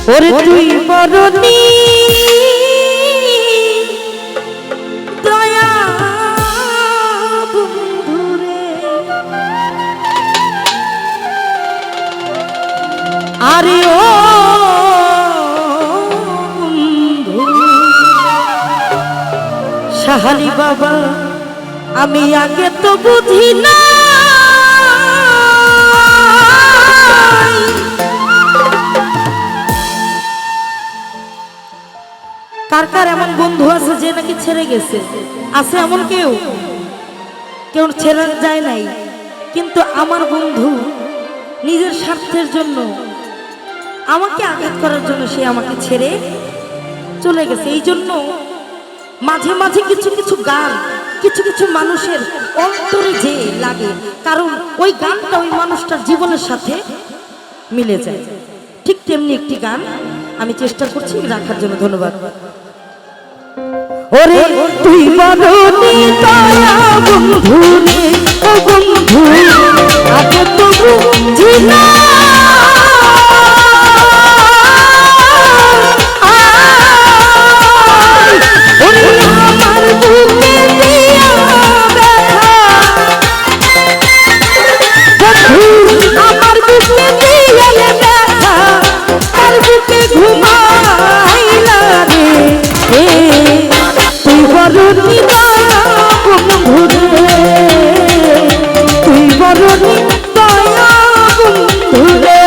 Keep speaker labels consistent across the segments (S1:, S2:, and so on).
S1: ওরে তুই বরণী দয়া বন্ধুরে, আরে ও বন্ধু সাহালি বাবা, আমি আগে তো বুঝি না কার কার এমন বন্ধু আছে যে নাকি ছেড়ে গেছে। আছে এমন কেউ কেউ ছেড়ে যায় নাই, কিন্তু আমার বন্ধু নিজের স্বার্থের জন্য আমাকে আঘাত করার জন্য সে আমাকে ছেড়ে চলে গেছে। এই জন্য মাঝে মাঝে কিছু কিছু গান কিছু কিছু মানুষের অন্তরে যে লাগে, কারণ ওই গানটা ওই মানুষটার জীবনের সাথে মিলে যায়। ঠিক তেমনি একটি গান আমি চেষ্টা করছি রাখার জন্য। ধন্যবাদ। ওরে তুই বরণী দয়া বন্ধু রে, ও বন্ধু আগে তো বুঝি না ওরে আমার বুকে দিয়া ব্যথা, বন্ধু আমার বুকে দিয়া ব্যথা, তার বুকে ঘুমাইলা রে। তুই বরণী দয়া বন্ধু রে, তুই বরণী দয়া বন্ধু রে।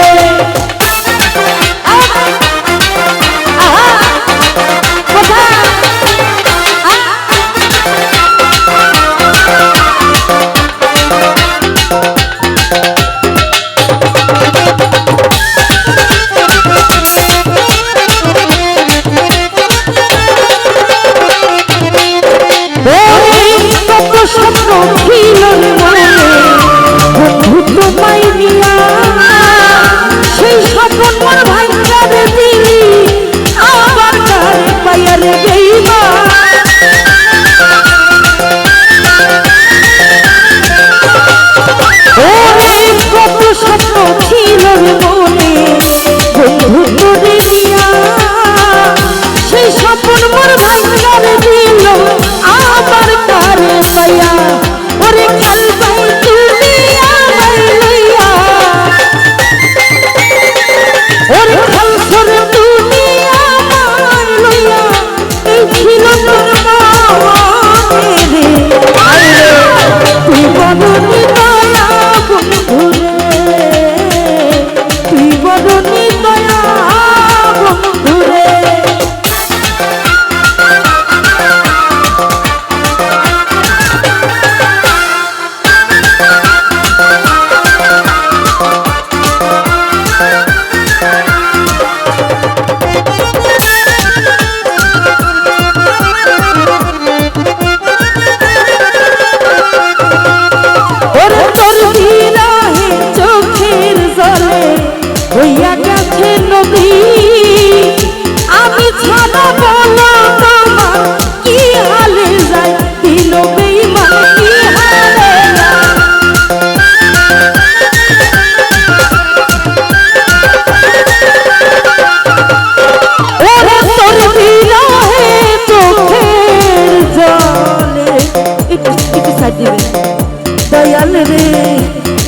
S1: দয়াল রে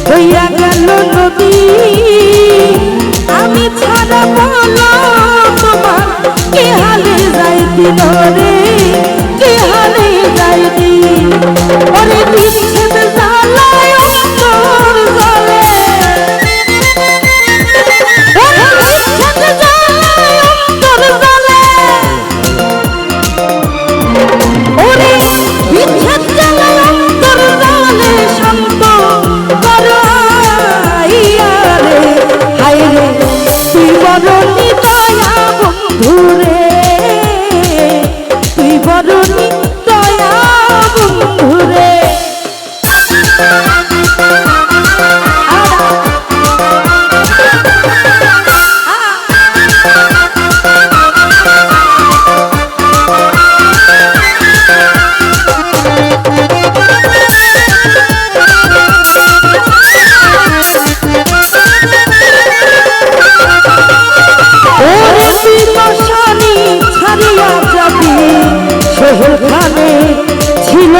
S1: হইয়া গেল নদী, আমি ছাড়া বলো তোমার কি হালে যাই দিন রে, কি হালে যাই দিন। ওরে বিচ্ছেদ জ্বালায় অন্তর জ্বলে, ওরে বিচ্ছেদ জ্বালায় অন্তর জ্বলে, ওরে বিচ্ছেদ জ্বালায় অন্তর জ্বলে। শান্ত করাইয়া রে, হায় রে তুই বরণী দয়া বন্ধু রে, তুই বরণী দয়া বন্ধু রে। ওরে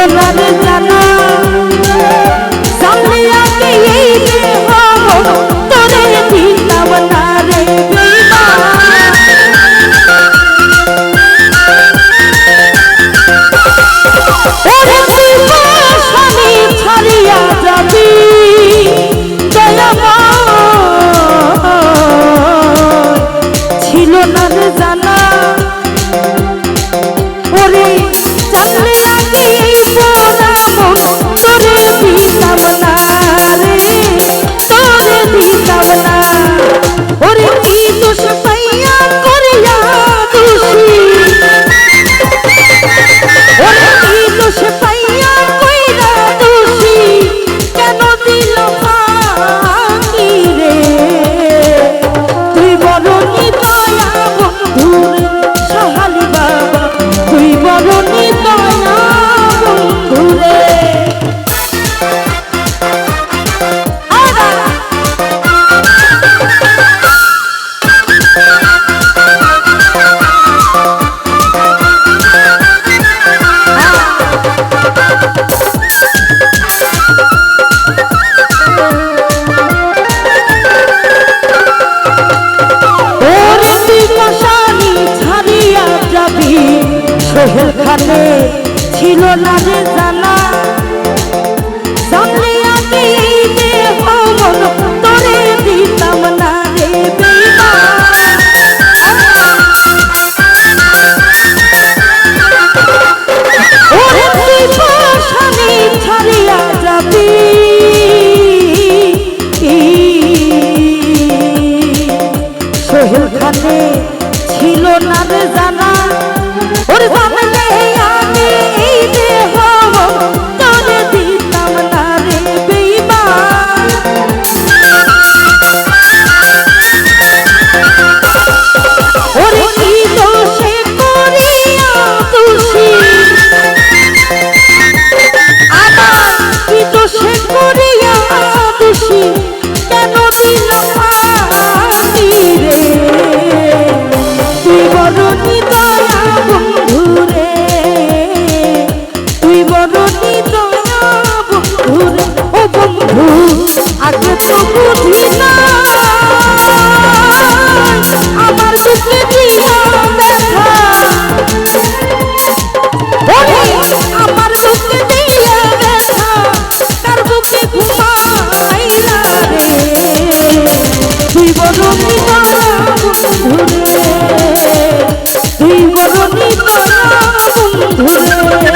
S1: না রে জানা জানলে আগে এই দেহ তোরে দিতাম না রে ছাড়িয়া যাবি ছিল না রে জানা ওরে জানলে আগে তোরে দিতাম না রে তোরে দিতাম না ওরে কি দোষ পাইয়া করিয়া দোষী ওরে কি দোষ পাইয়া কইরা দোষী কেন দিল ফাঁকি রে তুই বড় নিদয়া বন্ধুরে সহালি বাবা তুই বড় নিদয়া বন্ধুরে সোহেল খানে ছিল না রে জানা জানলে আগে এই দেহ মন তোরে দিতাম না রে বেঈমান ওরে তুই পাশানি ছাড়িয়া যাবি সোহেল খানে ছিল না রে জানা ওরে জানলে আমি এই দেহ তোরে দিতাম না রে বেঈমান ওরে কি দোষে করিয়া দোষী আমার কি দোষে করিয়া দোষী কেন দিল ফাঁকি রে তুই বড় নিদয়া বন্ধুরে তুই বড় নিদয়া বন্ধুরে ও বন্ধু আগে তো বুঝি না আমার বুকে দিয়া ব্যথা ওরে আমার বুকে দিয়া ব্যথা তার বুকে ঘুমাইলা রে তুই বড় নিদয়া বন্ধুরে তুই বড় নিদয়া বন্ধুরে